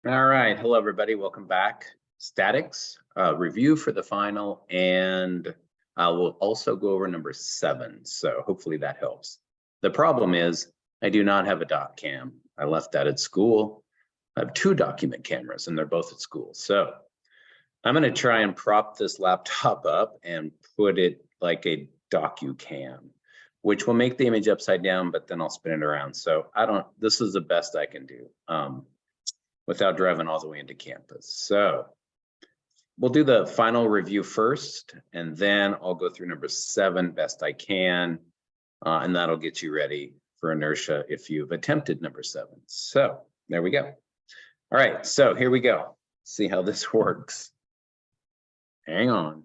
All right, hello everybody, welcome back. Statics, review for the final, and we'll also go over number 7, so hopefully that helps. The problem is I do not have a dot cam. I left that at school. I have 2 document cameras and they're both at school. So I'm gonna try and prop this laptop up and put it like a docu-cam, which will make the image upside down, but then I'll spin it around. So this is the best I can do. Without driving all the way into campus. So we'll do the final review first, and then I'll go through number 7 best I can, and that'll get you ready for inertia if you've attempted number 7. So there we go. All right, so here we go. See how this works. Hang on.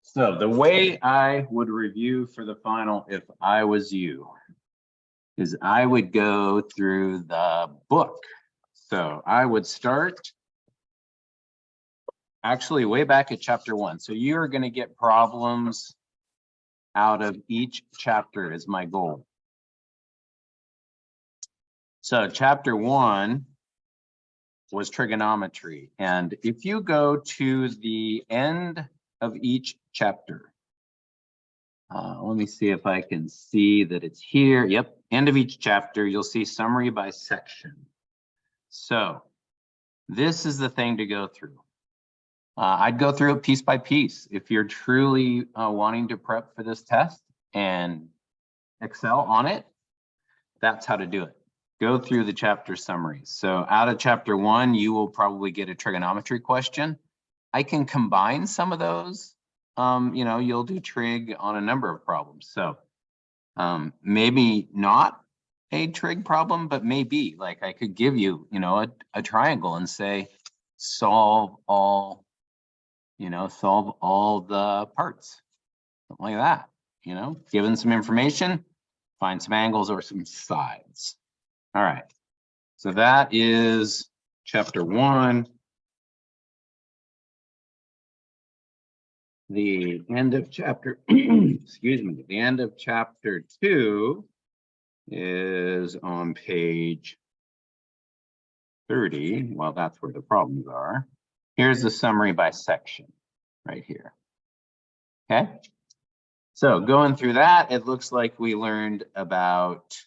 So the way I would review for the final if I was you is I would go through the book. So I would start actually way back at chapter 1. So you're going to get problems out of each chapter is my goal. So chapter 1 was trigonometry. And if you go to the end of each chapter. Let me see if I can see that it's here. Yep, end of each chapter, you'll see summary by section. So this is the thing to go through. I'd go through it piece by piece. If you're truly wanting to prep for this test and excel on it, that's how to do it. Go through the chapter summaries. So out of chapter 1, you will probably get a trigonometry question. I can combine some of those. You'll do trig on a number of problems. So maybe not a trig problem, but maybe like I could give you, a triangle and say, solve all the parts, something like that, given some information, find some angles or some sides. All right. So that is chapter 1. The end of chapter, excuse me, the end of chapter 2 is on page 30. Well, that's where the problems are. Here's the summary by section right here. Okay. So going through that, it looks like we learned about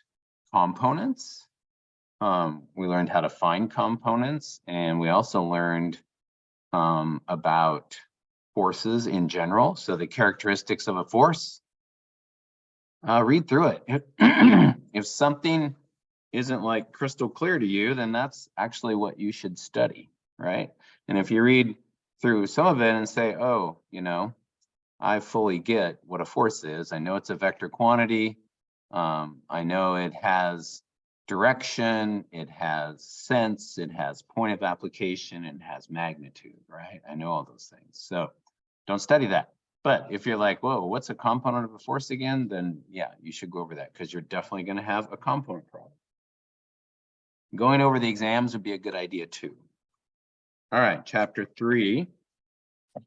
components. We learned how to find components, and we also learned about forces in general. So the characteristics of a force, read through it. If something isn't like crystal clear to you, then that's actually what you should study, right? And if you read through some of it and say, oh, I fully get what a force is. I know it's a vector quantity. I know it has direction, it has sense, it has point of application, and it has magnitude, right? I know all those things. So don't study that. But if you're like, whoa, what's a component of a force again? Then yeah, you should go over that because you're definitely going to have a component problem. Going over the exams would be a good idea too. All right, chapter 3. I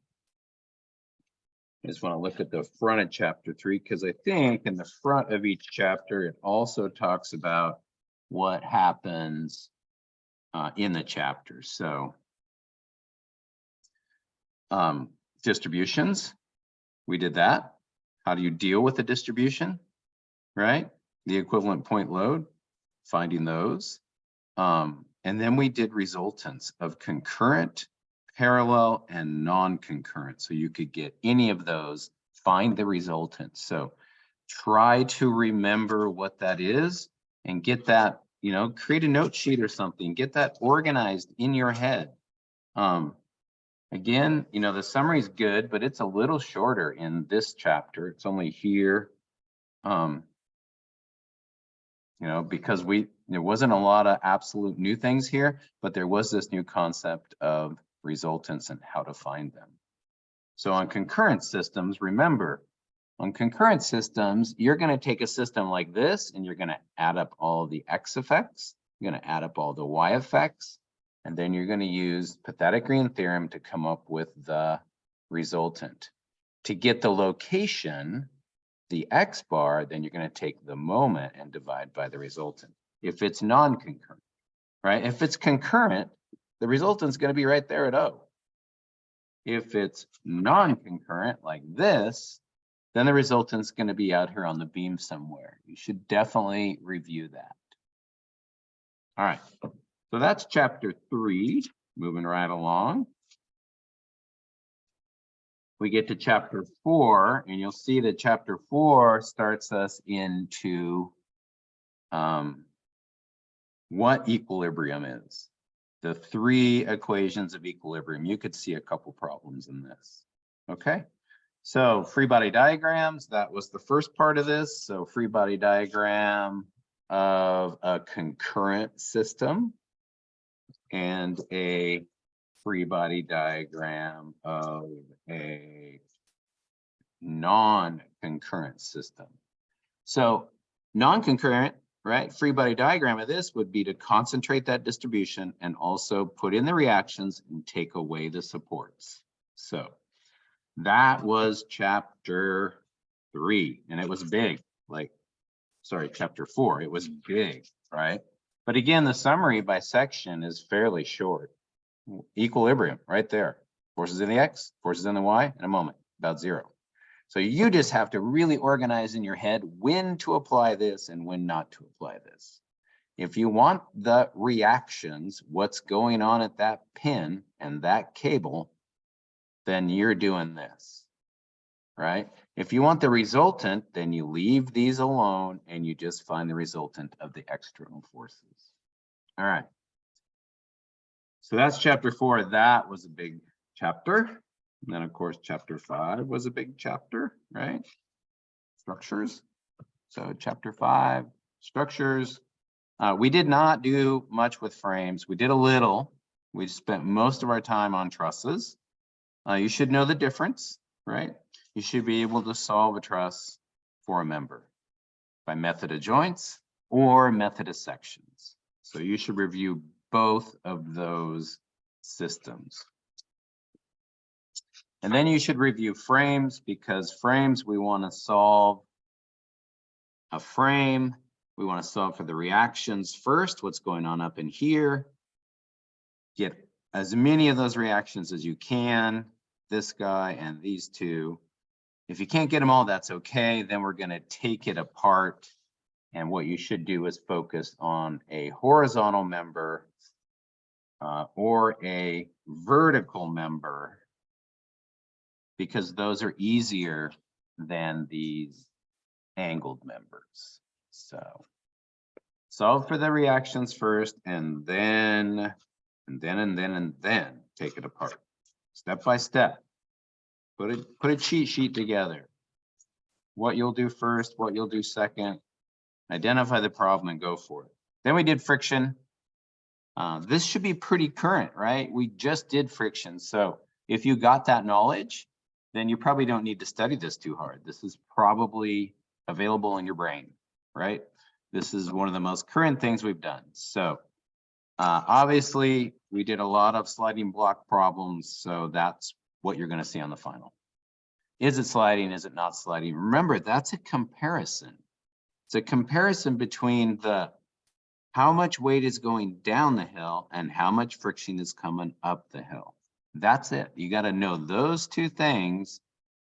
just want to look at the front of chapter 3 because I think in the front of each chapter, it also talks about what happens in the chapter. So distributions, we did that. How do you deal with a distribution, right? The equivalent point load, finding those. And then we did resultants of concurrent, parallel, and non-concurrent. So you could get any of those, find the resultant. So try to remember what that is and get that, create a note sheet or something, get that organized in your head. Again, the summary is good, but it's a little shorter in this chapter. It's only here, because there wasn't a lot of absolute new things here, but there was this new concept of resultants and how to find them. So on concurrent systems, remember, on concurrent systems, you're going to take a system like this and you're going to add up all the X effects, you're going to add up all the Y effects, and then you're going to use Pythagorean theorem to come up with the resultant. to get the location, the X bar, then you're going to take the moment and divide by the resultant. If it's non-concurrent, right? If it's concurrent, the resultant is going to be right there at O. If it's non-concurrent like this, then the resultant is going to be out here on the beam somewhere. You should definitely review that. All right, so that's chapter 3, moving right along. We get to chapter 4, and you'll see that chapter 4 starts us into what equilibrium is. The 3 equations of equilibrium. You could see a couple problems in this. Okay, so free body diagrams, that was the first part of this. So free body diagram of a concurrent system and a free body diagram of a non-concurrent system. So non-concurrent, right? Free body diagram of this would be to concentrate that distribution and also put in the reactions and take away the supports. So that was chapter 3, and it was big, chapter 4, it was big, right? But again, the summary by section is fairly short. Equilibrium right there. Forces in the X, forces in the Y, in a moment, about 0. So you just have to really organize in your head when to apply this and when not to apply this. If you want the reactions, what's going on at that pin and that cable, then you're doing this, right? If you want the resultant, then you leave these alone and you just find the resultant of the external forces. All right. So that's chapter 4. That was a big chapter. And then, of course, chapter 5 was a big chapter, right? Structures. So chapter 5, structures. We did not do much with frames. We did a little. We spent most of our time on trusses. You should know the difference, right? You should be able to solve a truss for a member by method of joints or method of sections. So you should review both of those systems. And then you should review frames, because frames, we want to solve a frame. We want to solve for the reactions first, what's going on up in here. Get as many of those reactions as you can, this guy and these two. If you can't get them all, that's okay. Then we're going to take it apart. And what you should do is focus on a horizontal member or a vertical member, because those are easier than these angled members. So solve for the reactions first, and then take it apart step by step. Put a cheat sheet together. What you'll do first, what you'll do second, identify the problem and go for it. Then we did friction. This should be pretty current, right? We just did friction. So if you got that knowledge, then you probably don't need to study this too hard. This is probably available in your brain, right? This is one of the most current things we've done. So obviously we did a lot of sliding block problems. So that's what you're going to see on the final. Is it sliding? Is it not sliding? Remember, that's a comparison. It's a comparison between the how much weight is going down the hill and how much friction is coming up the hill. That's it. You got to know those two things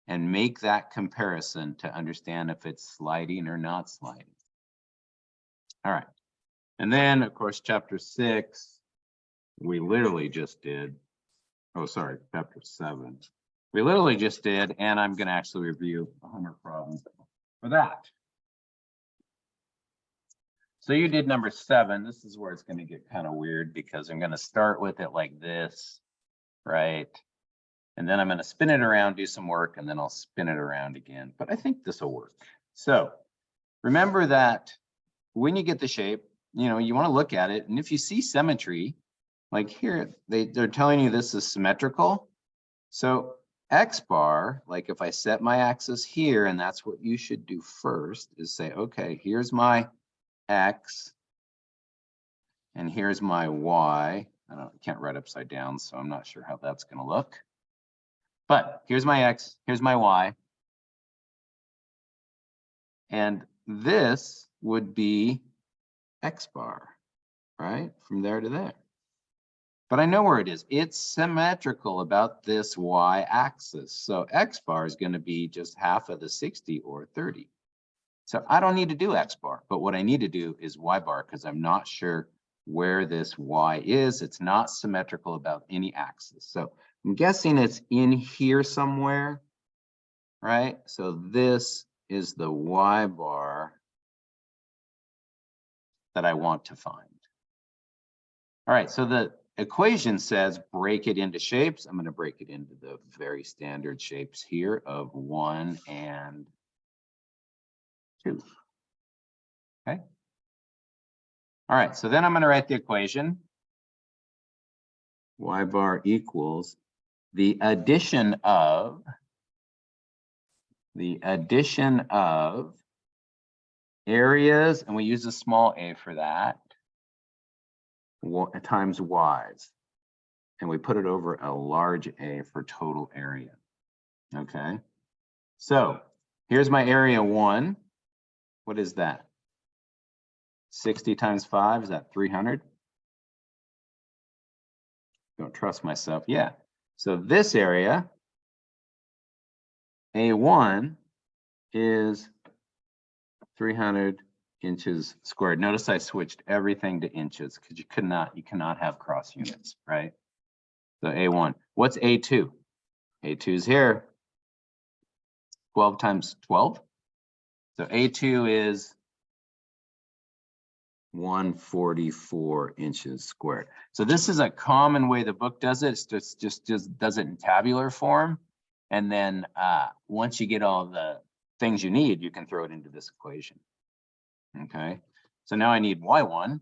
and make that comparison to understand if it's sliding or not sliding. All right. And then, of course, chapter 6, we literally just did. Oh, sorry, chapter 7. We literally just did, and I'm going to actually review a homework problem for that. So you did number 7. This is where it's going to get kind of weird, because I'm going to start with it like this, right? And then I'm going to spin it around, do some work, and then I'll spin it around again. But I think this will work. So remember that when you get the shape, you want to look at it. And if you see symmetry, like here, they're telling you this is symmetrical. So X bar, like if I set my axis here, and that's what you should do first, is say, okay, here's my X, and here's my Y. I can't write upside down, so I'm not sure how that's going to look. But here's my X, here's my Y. And this would be X bar, right? From there to there. But I know where it is. It's symmetrical about this Y axis. So X bar is going to be just half of the 60 or 30. So I don't need to do X bar, but what I need to do is Y bar because I'm not sure where this Y is. It's not symmetrical about any axis. So I'm guessing it's in here somewhere, right? So this is the Y bar that I want to find. All right, so the equation says break it into shapes. I'm going to break it into the very standard shapes here of 1 and 2. Okay. All right, so then I'm going to write the equation. Y bar equals the addition of areas, and we use a small a for that, times y's. And we put it over a large A for total area. Okay. So here's my area 1. What is that? 60 times 5, is that 300? Don't trust myself. Yeah. So this area, A1, is 300 inches squared. Notice I switched everything to inches because you cannot have cross units, right? So A1. What's A2? A2 is here. 12 times 12. So A2 is 144 inches squared. So this is a common way the book does it. It's just does it in tabular form. And then once you get all the things you need, you can throw it into this equation. Okay. So now I need Y1.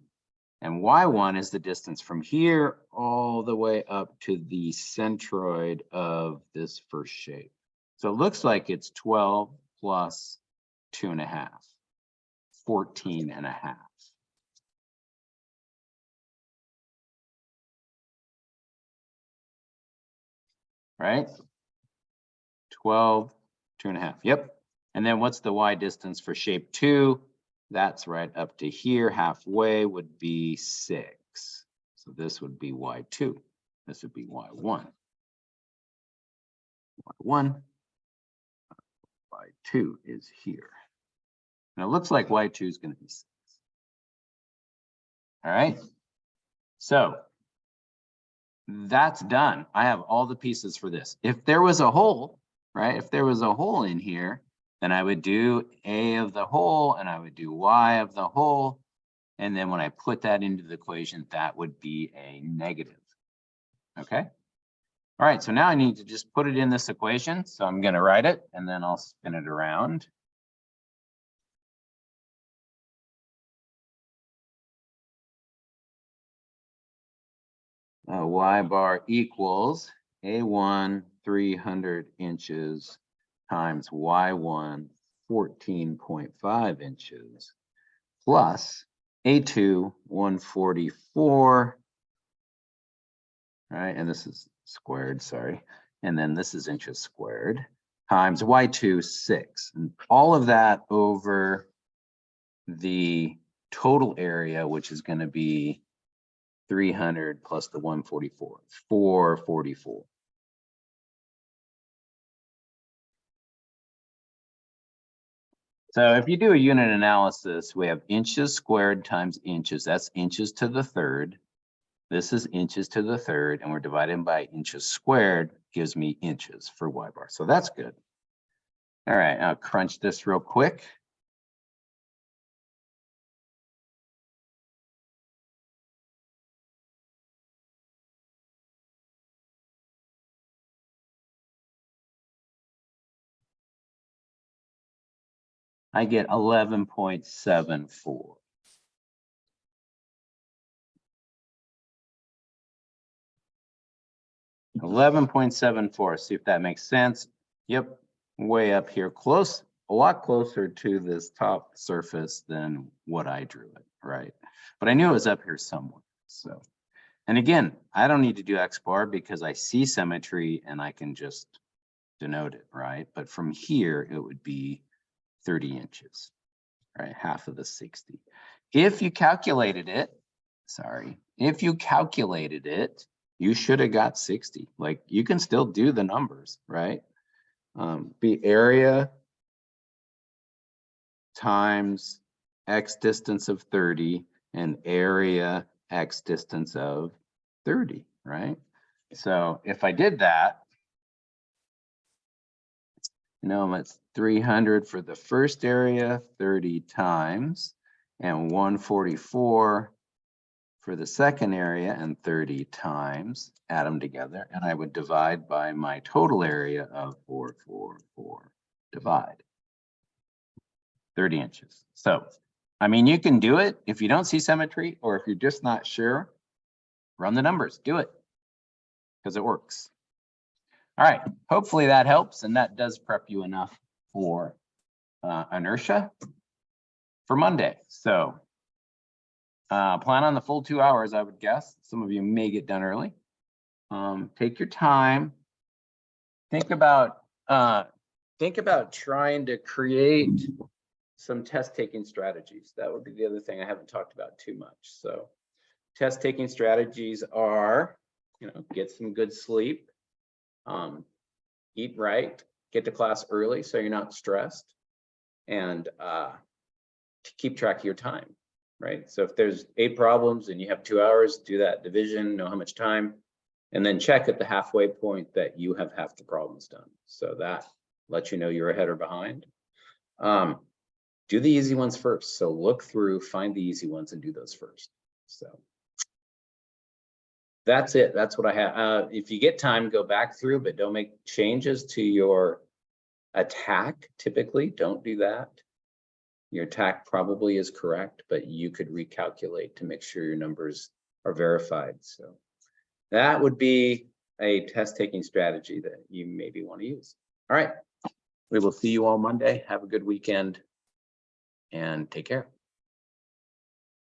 And Y1 is the distance from here all the way up to the centroid of this first shape. So it looks like it's 12 plus 2.5, 14.5. Right? 12, 2.5. Yep. And then what's the Y distance for shape 2? That's right up to here. Halfway would be 6. So this would be Y2. This would be Y1. Y1. Y2 is here. Now it looks like Y2 is going to be 6. All right. So that's done. I have all the pieces for this. If there was a hole, right? If there was a hole in here, then I would do A of the hole and I would do Y of the hole. And then when I put that into the equation, that would be a negative. Okay. All right. So now I need to just put it in this equation. So I'm going to write it and then I'll spin it around. Y bar equals A1 300 inches times Y1 14.5 inches plus A2 144, right? And this is squared, sorry. And then this is inches squared times Y2 6. And all of that over the total area, which is going to be 300 plus the 144, 444. So if you do a unit analysis, we have inches squared times inches. That's inches to the third. This is inches to the third, and we're dividing by inches squared, gives me inches for Y bar. So that's good. All right, I'll crunch this real quick. I get 11.74. See if that makes sense. Yep, way up here, close, a lot closer to this top surface than what I drew it, right? But I knew it was up here somewhere. So, and again, I don't need to do X bar because I see symmetry and I can just denote it, right? But from here, it would be 30 inches, right? Half of the 60. If you calculated it, if you calculated it, you should have got 60. Like, you can still do the numbers, right? Be area times X distance of 30 and area X distance of 30, right? So if I did that, it's 300 for the first area, 30 times, and 144 for the second area, and 30 times, add them together, and I would divide by my total area of 444, divide 30 inches. So, I mean, you can do it if you don't see symmetry, or if you're just not sure, run the numbers, do it, because it works. All right, hopefully that helps, and that does prep you enough for inertia for Monday. So plan on the full 2 hours, I would guess. Some of you may get done early. Take your time. Think about trying to create some test taking strategies. That would be the other thing I haven't talked about too much. So test taking strategies are, get some good sleep, eat right, get to class early so you're not stressed, and to keep track of your time, right? So if there's 8 problems and you have 2 hours, do that division, know how much time, and then check at the halfway point that you have half the problems done. So that lets you know you're ahead or behind. Do the easy ones first. So look through, find the easy ones and do those first. So that's it. That's what I have. If you get time, go back through, but don't make changes to your attack. Typically, don't do that. Your attack probably is correct, but you could recalculate to make sure your numbers are verified. So that would be a test taking strategy that you maybe want to use. All right. We will see you all Monday. Have a good weekend and take care.